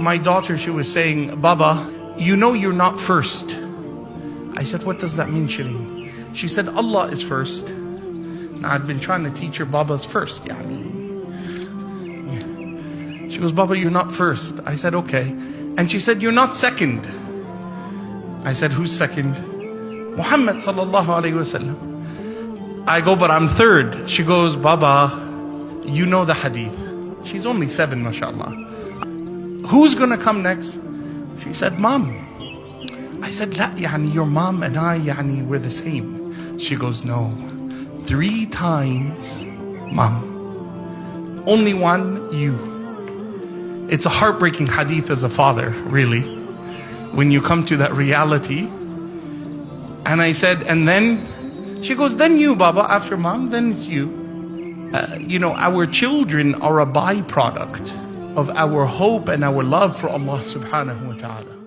my daughter, she was saying, Baba, you know you're not first. I said, what does that mean, Shireen? She said, Allah is first. Now, I'd been trying to teach her Baba's first. She goes, Baba, you're not first. I said, okay. And she said, you're not second. I said, who's second? Muhammad sallallahu alayhi wa sallam. I go, but I'm third. She goes, Baba, you know the hadith. She's only 7, mashallah. Who's gonna come next? She said, Mom. I said, La, your mom and I, we're the same. She goes, no. 3 times, Mom. Only one, you. It's a heartbreaking hadith as a father, really, when you come to that reality. And I said, and then, she goes, then you, Baba, after Mom, then it's you. Our children are a byproduct of our hope and our love for Allah subhanahu wa ta'ala.